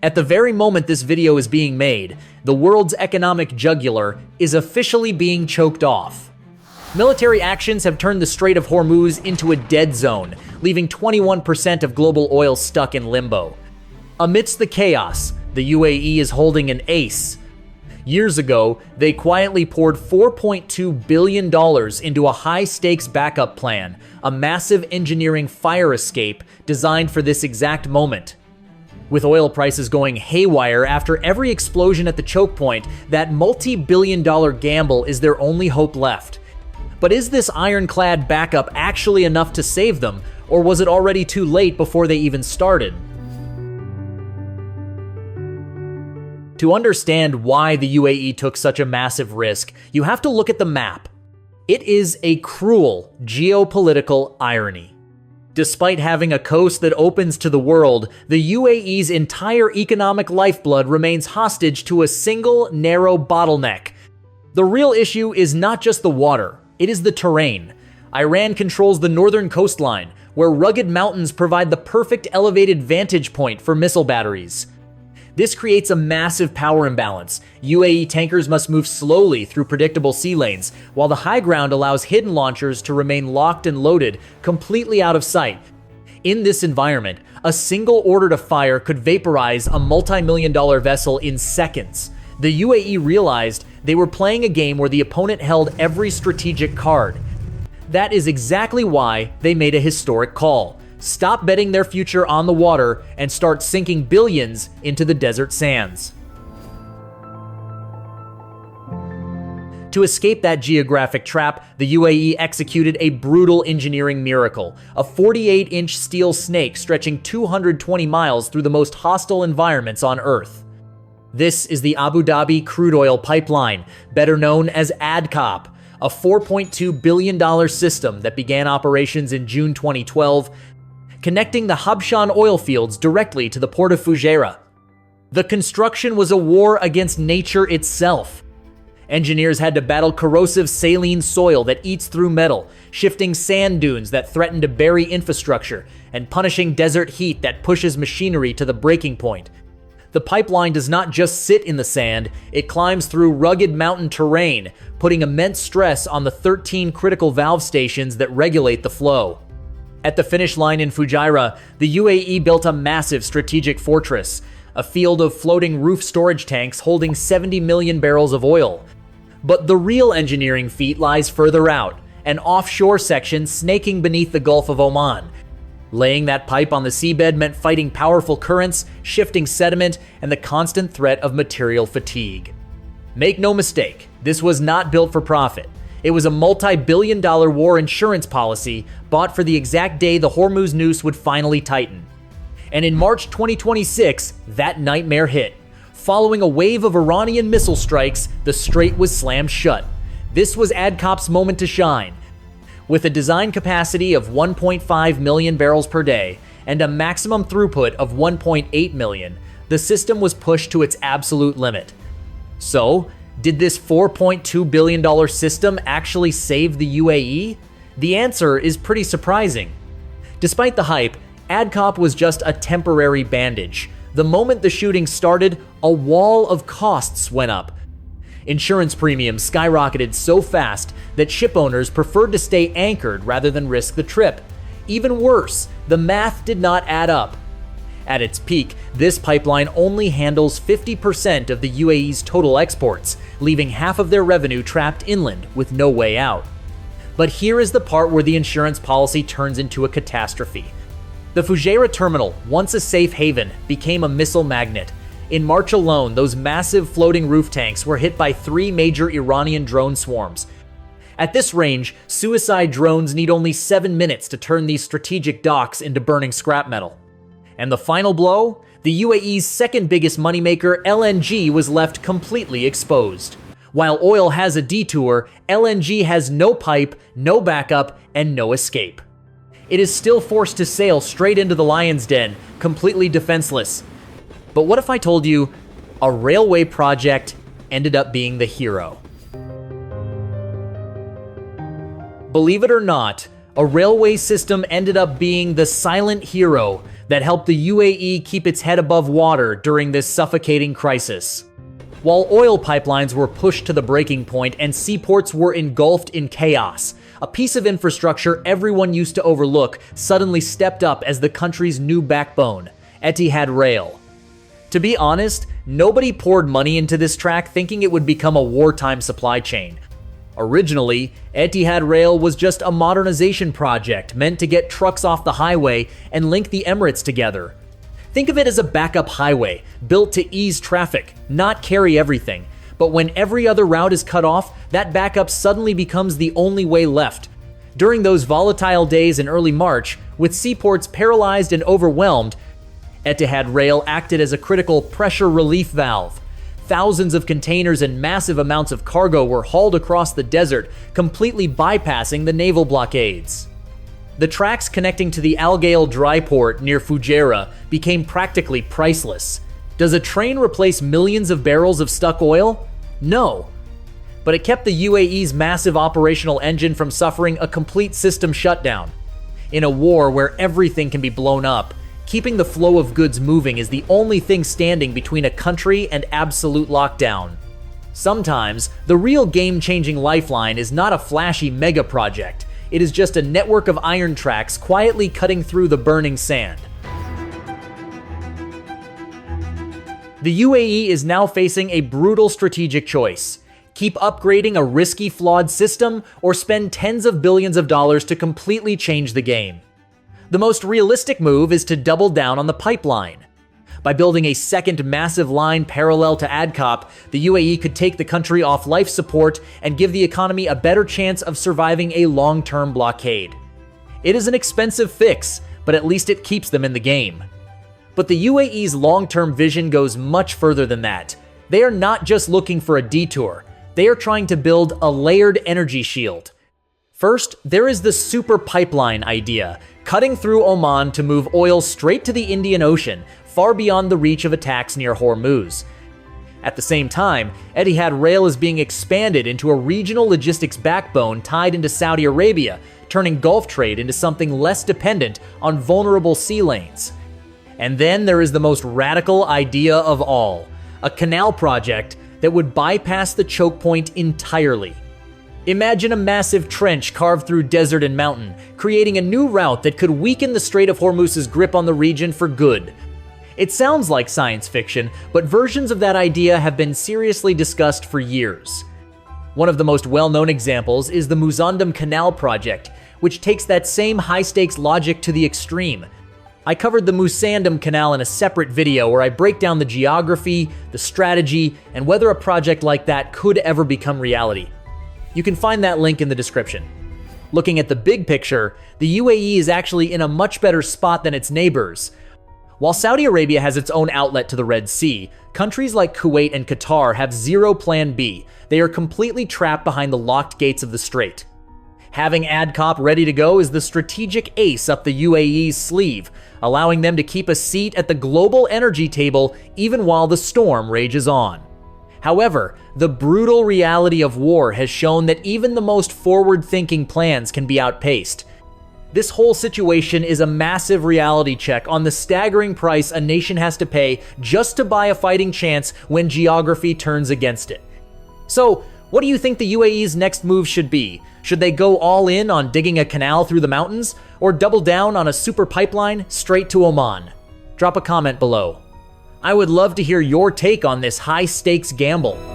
At the very moment this video is being made, the world's economic jugular is officially being choked off. Military actions have turned the Strait of Hormuz into a dead zone, leaving 21% of global oil stuck in limbo. Amidst the chaos, the UAE is holding an ace. Years ago, they quietly poured $4.2 billion into a high-stakes backup plan, a massive engineering fire escape designed for this exact moment. With oil prices going haywire after every explosion at the Chokepoint, that multi-billion-dollar gamble is their only hope left. But is this ironclad backup actually enough to save them, or was it already too late before they even started? To understand why the UAE took such a massive risk, you have to look at the map. It is a cruel geopolitical irony. Despite having a coast that opens to the world, the UAE's entire economic lifeblood remains hostage to a single narrow bottleneck. The real issue is not just the water, it is the terrain. Iran controls the northern coastline, where rugged mountains provide the perfect elevated vantage point for missile batteries. This creates a massive power imbalance. UAE tankers must move slowly through predictable sea lanes, while the high ground allows hidden launchers to remain locked and loaded, completely out of sight. In this environment, a single order to fire could vaporize a multi-million-dollar vessel in seconds. The UAE realized they were playing a game where the opponent held every strategic card. That is exactly why they made a historic call. Stop betting their future on the water and start sinking billions into the desert sands. To escape that geographic trap, the UAE executed a brutal engineering miracle, a 48-inch steel snake stretching 220 miles through the most hostile environments on Earth. This is the Abu Dhabi crude oil pipeline, better known as ADCOP, a $4.2 billion system that began operations in June 2012, connecting the Habshan oil fields directly to the port of Fujairah. The construction was a war against nature itself. Engineers had to battle corrosive saline soil that eats through metal, shifting sand dunes that threaten to bury infrastructure, and punishing desert heat that pushes machinery to the breaking point. The pipeline does not just sit in the sand, it climbs through rugged mountain terrain, putting immense stress on the 13 critical valve stations that regulate the flow. At the finish line in Fujairah, the UAE built a massive strategic fortress, a field of floating roof storage tanks holding 70 million barrels of oil. But the real engineering feat lies further out, an offshore section snaking beneath the Gulf of Oman. Laying that pipe on the seabed meant fighting powerful currents, shifting sediment, and the constant threat of material fatigue. Make no mistake, this was not built for profit. It was a multi-billion-dollar war insurance policy bought for the exact day the Hormuz noose would finally tighten. And in March 2026, that nightmare hit. Following a wave of Iranian missile strikes, the strait was slammed shut. This was ADCOP's moment to shine. With a design capacity of 1.5 million barrels per day and a maximum throughput of 1.8 million, the system was pushed to its absolute limit. So, did this $4.2 billion system actually save the UAE? The answer is pretty surprising. Despite the hype, ADCOP was just a temporary bandage. The moment the shooting started, a wall of costs went up. Insurance premiums skyrocketed so fast that ship owners preferred to stay anchored rather than risk the trip. Even worse, the math did not add up. At its peak, this pipeline only handles 50% of the UAE's total exports, leaving half of their revenue trapped inland with no way out. But here is the part where the insurance policy turns into a catastrophe. The Fujairah terminal, once a safe haven, became a missile magnet. In March alone, those massive floating roof tanks were hit by 3 major Iranian drone swarms. At this range, suicide drones need only 7 minutes to turn these strategic docks into burning scrap metal. And the final blow? The UAE's second biggest moneymaker, LNG, was left completely exposed. While oil has a detour, LNG has no pipe, no backup, and no escape. It is still forced to sail straight into the lion's den, completely defenseless. But what if I told you a railway project ended up being the hero? Believe it or not, a railway system ended up being the silent hero that helped the UAE keep its head above water during this suffocating crisis. While oil pipelines were pushed to the breaking point and seaports were engulfed in chaos, a piece of infrastructure everyone used to overlook suddenly stepped up as the country's new backbone, Etihad Rail. To be honest, nobody poured money into this track thinking it would become a wartime supply chain. Originally, Etihad Rail was just a modernization project meant to get trucks off the highway and link the Emirates together. Think of it as a backup highway, built to ease traffic, not carry everything. But when every other route is cut off, that backup suddenly becomes the only way left. During those volatile days in early March, with seaports paralyzed and overwhelmed, Etihad Rail acted as a critical pressure relief valve. Thousands of containers and massive amounts of cargo were hauled across the desert, completely bypassing the naval blockades. The tracks connecting to the Al Gail dry port near Fujairah became practically priceless. Does a train replace millions of barrels of stuck oil? No. But it kept the UAE's massive operational engine from suffering a complete system shutdown. In a war where everything can be blown up, keeping the flow of goods moving is the only thing standing between a country and absolute lockdown. Sometimes, the real game-changing Lifeline is not a flashy megaproject. It is just a network of iron tracks quietly cutting through the burning sand. The UAE is now facing a brutal strategic choice. Keep upgrading a risky, flawed system, or spend tens of billions of dollars to completely change the game. The most realistic move is to double down on the pipeline. By building a second massive line parallel to ADCOP, the UAE could take the country off life support and give the economy a better chance of surviving a long-term blockade. It is an expensive fix, but at least it keeps them in the game. But the UAE's long-term vision goes much further than that. They are not just looking for a detour. They are trying to build a layered energy shield. First, there is the super pipeline idea, cutting through Oman to move oil straight to the Indian Ocean, far beyond the reach of attacks near Hormuz. At the same time, Etihad Rail is being expanded into a regional logistics backbone tied into Saudi Arabia, turning Gulf trade into something less dependent on vulnerable sea lanes. And then there is the most radical idea of all, a canal project that would bypass the Chokepoint entirely. Imagine a massive trench carved through desert and mountain, creating a new route that could weaken the Strait of Hormuz's grip on the region for good. It sounds like science fiction, but versions of that idea have been seriously discussed for years. One of the most well-known examples is the Muzandam Canal project, which takes that same high-stakes logic to the extreme. I covered the Muzandam Canal in a separate video where I break down the geography, the strategy, and whether a project like that could ever become reality. You can find that link in the description. Looking at the big picture, the UAE is actually in a much better spot than its neighbors. While Saudi Arabia has its own outlet to the Red Sea, countries like Kuwait and Qatar have zero plan B. They are completely trapped behind the locked gates of the strait. Having ADCOP ready to go is the strategic ace up the UAE's sleeve, allowing them to keep a seat at the global energy table even while the storm rages on. However, the brutal reality of war has shown that even the most forward-thinking plans can be outpaced. This whole situation is a massive reality check on the staggering price a nation has to pay just to buy a fighting chance when geography turns against it. So, what do you think the UAE's next move should be? Should they go all in on digging a canal through the mountains, or double down on a super pipeline straight to Oman? Drop a comment below. I would love to hear your take on this high-stakes gamble.